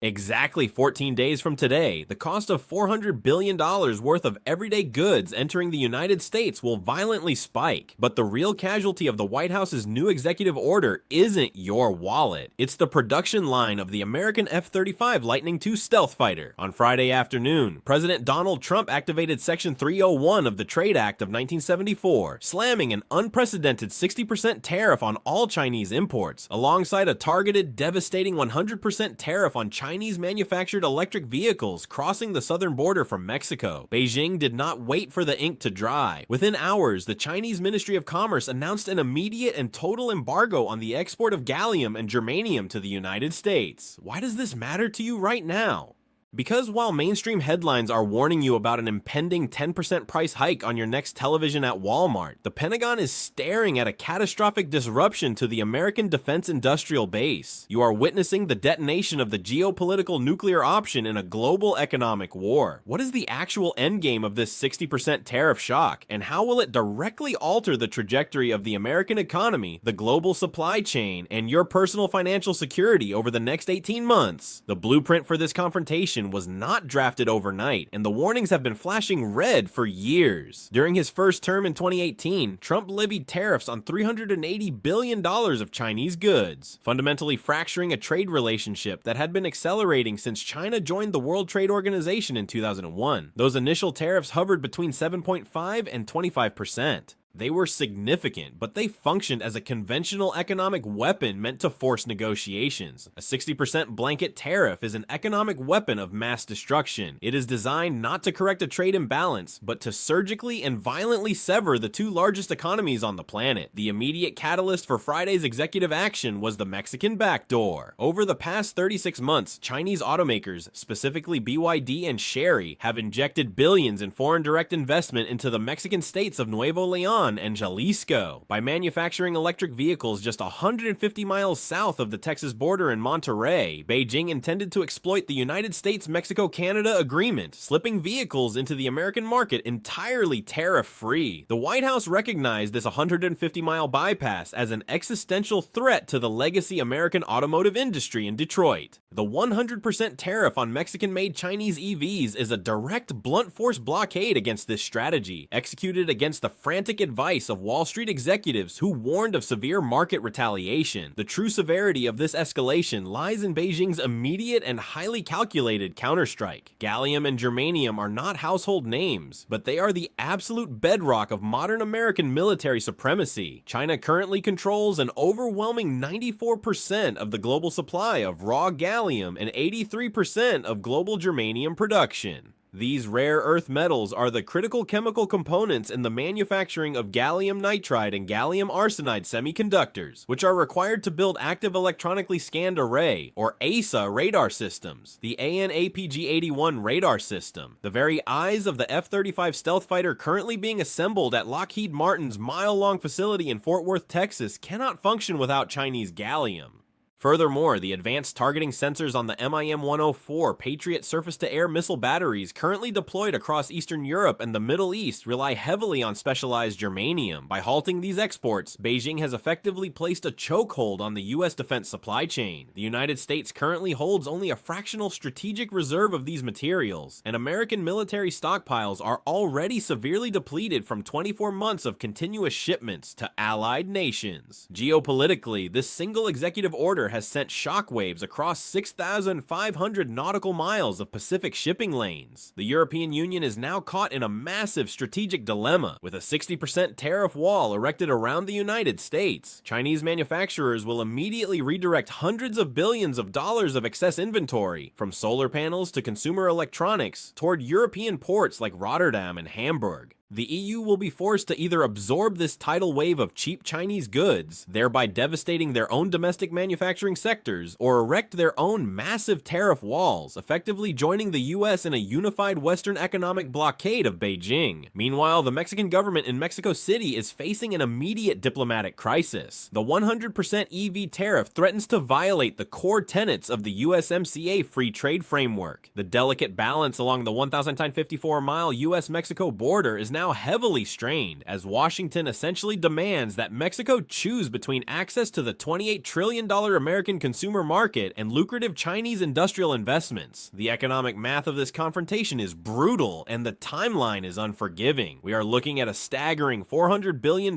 Exactly 14 days from today, the cost of $400 billion worth of everyday goods entering the United States will violently spike. But the real casualty of the White House's new executive order isn't your wallet. It's the production line of the American F-35 Lightning II stealth fighter. On Friday afternoon, President Donald Trump activated Section 301 of the Trade Act of 1974, slamming an unprecedented 60% tariff on all Chinese imports, alongside a targeted, devastating 100% tariff on Chinese manufactured electric vehicles crossing the southern border from Mexico. Beijing did not wait for the ink to dry. Within hours, the Chinese Ministry of Commerce announced an immediate and total embargo on the export of gallium and germanium to the United States. Why does this matter to you right now? Because while mainstream headlines are warning you about an impending 10% price hike on your next television at Walmart, the Pentagon is staring at a catastrophic disruption to the American defense industrial base. You are witnessing the detonation of the geopolitical nuclear option in a global economic war. What is the actual endgame of this 60% tariff shock, and how will it directly alter the trajectory of the American economy, the global supply chain, and your personal financial security over the next 18 months? The blueprint for this confrontation was not drafted overnight, and the warnings have been flashing red for years. During his first term in 2018, Trump levied tariffs on $380 billion of Chinese goods, fundamentally fracturing a trade relationship that had been accelerating since China joined the World Trade Organization in 2001. Those initial tariffs hovered between 7.5 and 25%. They were significant, but they functioned as a conventional economic weapon meant to force negotiations. A 60% blanket tariff is an economic weapon of mass destruction. It is designed not to correct a trade imbalance, but to surgically and violently sever the two largest economies on the planet. The immediate catalyst for Friday's executive action was the Mexican backdoor. Over the past 36 months, Chinese automakers, specifically BYD and Chery, have injected billions in foreign direct investment into the Mexican states of Nuevo Leon and Jalisco. By manufacturing electric vehicles just 150 miles south of the Texas border in Monterrey, Beijing intended to exploit the United States-Mexico-Canada agreement, slipping vehicles into the American market entirely tariff-free. The White House recognized this 150-mile bypass as an existential threat to the legacy American automotive industry in Detroit. The 100% tariff on Mexican-made Chinese EVs is a direct blunt force blockade against this strategy, executed against the frantic advice of Wall Street executives who warned of severe market retaliation. The true severity of this escalation lies in Beijing's immediate and highly calculated counterstrike. Gallium and germanium are not household names, but they are the absolute bedrock of modern American military supremacy. China currently controls an overwhelming 94% of the global supply of raw gallium and 83% of global germanium production. These rare earth metals are the critical chemical components in the manufacturing of gallium nitride and gallium arsenide semiconductors, which are required to build active electronically scanned array, or ASA radar systems, the AN/APG-81 radar system, the very eyes of the F-35 stealth fighter currently being assembled at Lockheed Martin's mile-long facility in Fort Worth, Texas, cannot function without Chinese gallium. Furthermore, the advanced targeting sensors on the MIM-104 Patriot surface-to-air missile batteries currently deployed across Eastern Europe and the Middle East rely heavily on specialized germanium. By halting these exports, Beijing has effectively placed a chokehold on the U.S. defense supply chain. The United States currently holds only a fractional strategic reserve of these materials, and American military stockpiles are already severely depleted from 24 months of continuous shipments to allied nations. Geopolitically, this single executive order has sent shockwaves across 6,500 nautical miles of Pacific shipping lanes. The European Union is now caught in a massive strategic dilemma, with a 60% tariff wall erected around the United States. Chinese manufacturers will immediately redirect hundreds of billions of dollars of excess inventory, from solar panels to consumer electronics, toward European ports like Rotterdam and Hamburg. The EU will be forced to either absorb this tidal wave of cheap Chinese goods, thereby devastating their own domestic manufacturing sectors, or erect their own massive tariff walls, effectively joining the US in a unified Western economic blockade of Beijing. Meanwhile, the Mexican government in Mexico City is facing an immediate diplomatic crisis. The 100% EV tariff threatens to violate the core tenets of the USMCA free trade framework. The delicate balance along the 1,954-mile US-Mexico border is now heavily strained, as Washington essentially demands that Mexico choose between access to the $28 trillion American consumer market and lucrative Chinese industrial investments. The economic math of this confrontation is brutal, and the timeline is unforgiving. We are looking at a staggering $400 billion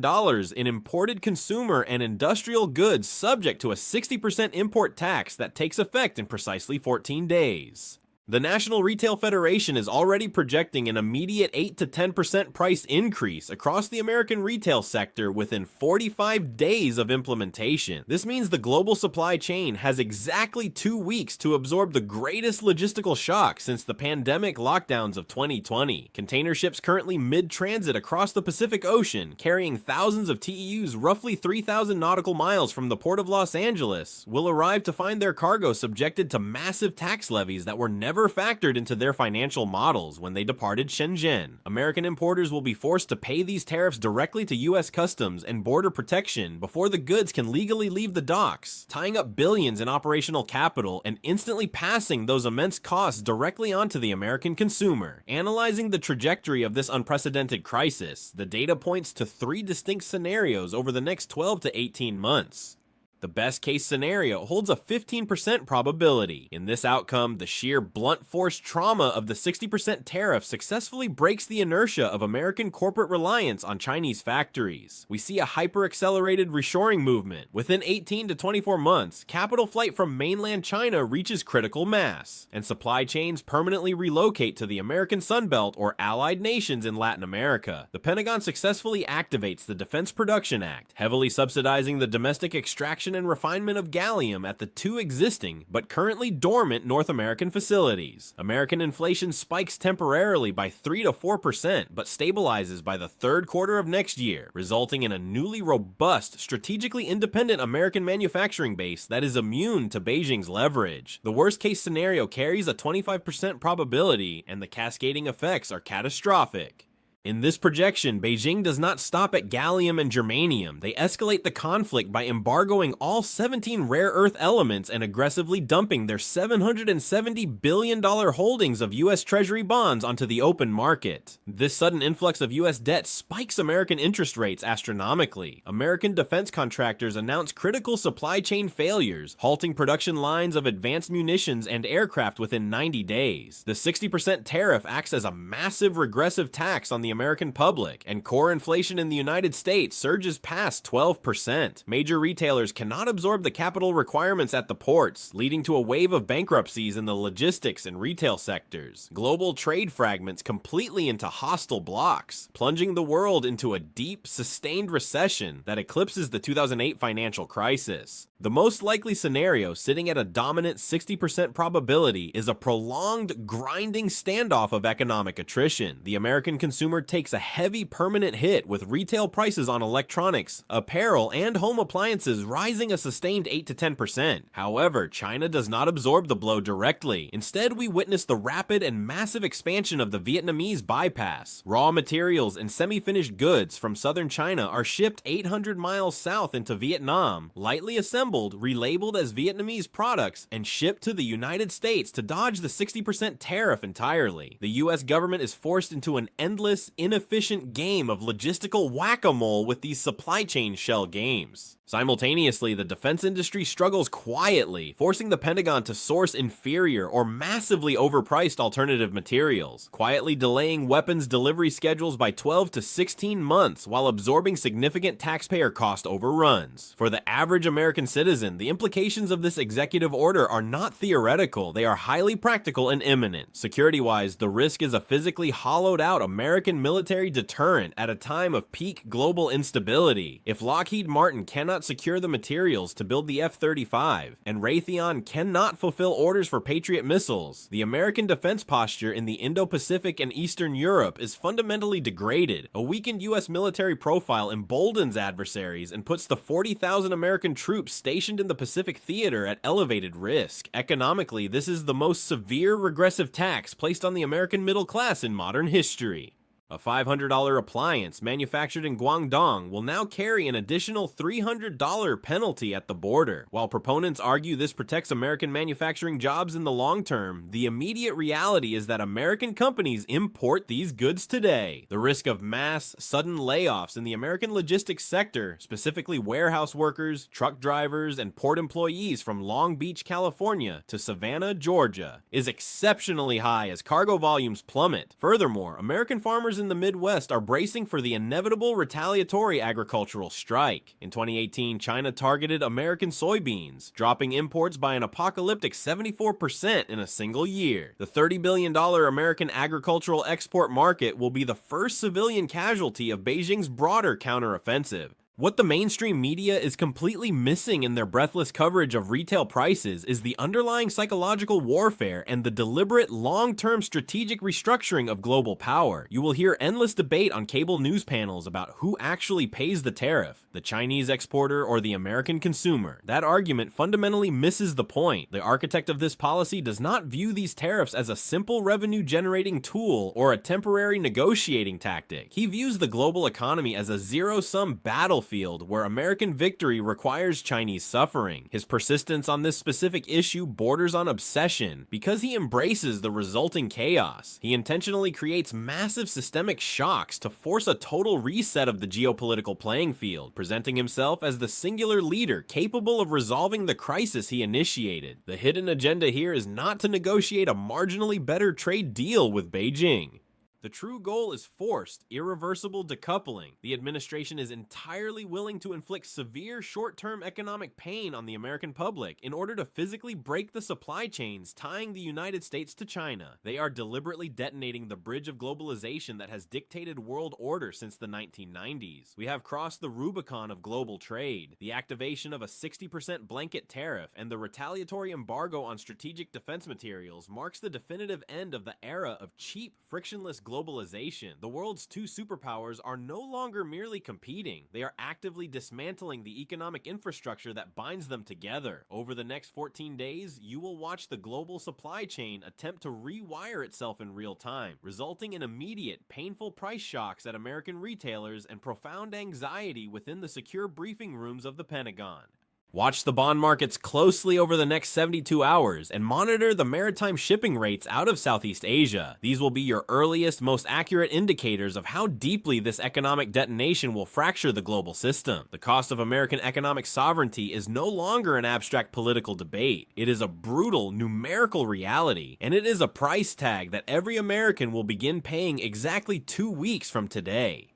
in imported consumer and industrial goods subject to a 60% import tax that takes effect in precisely 14 days. The National Retail Federation is already projecting an immediate 8 to 10% price increase across the American retail sector within 45 days of implementation. This means the global supply chain has exactly 2 weeks to absorb the greatest logistical shock since the pandemic lockdowns of 2020. Container ships currently mid-transit across the Pacific Ocean, carrying thousands of TEUs roughly 3,000 nautical miles from the port of Los Angeles, will arrive to find their cargo subjected to massive tax levies that were never factored into their financial models when they departed Shenzhen. American importers will be forced to pay these tariffs directly to U.S. Customs and Border Protection before the goods can legally leave the docks, tying up billions in operational capital and instantly passing those immense costs directly onto the American consumer. Analyzing the trajectory of this unprecedented crisis, the data points to 3 distinct scenarios over the next 12 to 18 months. The best case scenario holds a 15% probability. In this outcome, the sheer blunt force trauma of the 60% tariff successfully breaks the inertia of American corporate reliance on Chinese factories. We see a hyper-accelerated reshoring movement. Within 18 to 24 months, capital flight from mainland China reaches critical mass, and supply chains permanently relocate to the American Sunbelt or allied nations in Latin America. The Pentagon successfully activates the Defense Production Act, heavily subsidizing the domestic extraction and refinement of gallium at the 2 existing but currently dormant North American facilities. American inflation spikes temporarily by 3 to 4% but stabilizes by the 3rd quarter of next year, resulting in a newly robust, strategically independent American manufacturing base that is immune to Beijing's leverage. The worst case scenario carries a 25% probability, and the cascading effects are catastrophic. In this projection, Beijing does not stop at gallium and germanium. They escalate the conflict by embargoing all 17 rare earth elements and aggressively dumping their $770 billion holdings of U.S. Treasury bonds onto the open market. This sudden influx of U.S. debt spikes American interest rates astronomically. American defense contractors announce critical supply chain failures, halting production lines of advanced munitions and aircraft within 90 days. The 60% tariff acts as a massive regressive tax on the American public, and core inflation in the United States surges past 12%. Major retailers cannot absorb the capital requirements at the ports, leading to a wave of bankruptcies in the logistics and retail sectors. Global trade fragments completely into hostile blocks, plunging the world into a deep, sustained recession that eclipses the 2008 financial crisis. The most likely scenario, sitting at a dominant 60% probability, is a prolonged, grinding standoff of economic attrition. The American consumer takes a heavy permanent hit, with retail prices on electronics, apparel, and home appliances rising a sustained 8 to 10%. However, China does not absorb the blow directly. Instead, we witness the rapid and massive expansion of the Vietnamese bypass. Raw materials and semi-finished goods from southern China are shipped 800 miles south into Vietnam, lightly assembled, relabeled as Vietnamese products, and shipped to the United States to dodge the 60% tariff entirely. The US government is forced into an endless, inefficient game of logistical whack-a-mole with these supply chain shell games. Simultaneously, the defense industry struggles quietly, forcing the Pentagon to source inferior or massively overpriced alternative materials, quietly delaying weapons delivery schedules by 12 to 16 months while absorbing significant taxpayer cost overruns. For the average American citizen, the implications of this executive order are not theoretical, they are highly practical and imminent. Security-wise, the risk is a physically hollowed-out American military deterrent at a time of peak global instability. If Lockheed Martin cannot secure the materials to build the F-35, and Raytheon cannot fulfill orders for Patriot missiles, the American defense posture in the Indo-Pacific and Eastern Europe is fundamentally degraded. A weakened U.S. military profile emboldens adversaries and puts the 40,000 American troops stationed in the Pacific theater at elevated risk. Economically, this is the most severe regressive tax placed on the American middle class in modern history. A $500 appliance manufactured in Guangdong will now carry an additional $300 penalty at the border. While proponents argue this protects American manufacturing jobs in the long term, the immediate reality is that American companies import these goods today. The risk of mass, sudden layoffs in the American logistics sector, specifically warehouse workers, truck drivers, and port employees from Long Beach, California to Savannah, Georgia, is exceptionally high as cargo volumes plummet. Furthermore, American farmers in the Midwest are bracing for the inevitable retaliatory agricultural strike. In 2018, China targeted American soybeans, dropping imports by an apocalyptic 74% in a single year. The $30 billion American agricultural export market will be the first civilian casualty of Beijing's broader counteroffensive. What the mainstream media is completely missing in their breathless coverage of retail prices is the underlying psychological warfare and the deliberate long-term strategic restructuring of global power. You will hear endless debate on cable news panels about who actually pays the tariff, the Chinese exporter or the American consumer. That argument fundamentally misses the point. The architect of this policy does not view these tariffs as a simple revenue-generating tool or a temporary negotiating tactic. He views the global economy as a zero-sum battlefield where American victory requires Chinese suffering. His persistence on this specific issue borders on obsession because he embraces the resulting chaos. He intentionally creates massive systemic shocks to force a total reset of the geopolitical playing field, presenting himself as the singular leader capable of resolving the crisis he initiated. The hidden agenda here is not to negotiate a marginally better trade deal with Beijing. The true goal is forced, irreversible decoupling. The administration is entirely willing to inflict severe short-term economic pain on the American public in order to physically break the supply chains tying the United States to China. They are deliberately detonating the bridge of globalization that has dictated world order since the 1990s. We have crossed the Rubicon of global trade. The activation of a 60% blanket tariff and the retaliatory embargo on strategic defense materials marks the definitive end of the era of cheap, frictionless globalization. The world's two superpowers are no longer merely competing. They are actively dismantling the economic infrastructure that binds them together. Over the next 14 days, you will watch the global supply chain attempt to rewire itself in real time, resulting in immediate, painful price shocks at American retailers and profound anxiety within the secure briefing rooms of the Pentagon. Watch the bond markets closely over the next 72 hours and monitor the maritime shipping rates out of Southeast Asia. These will be your earliest, most accurate indicators of how deeply this economic detonation will fracture the global system. The cost of American economic sovereignty is no longer an abstract political debate. It is a brutal, numerical reality, and it is a price tag that every American will begin paying exactly 2 weeks from today.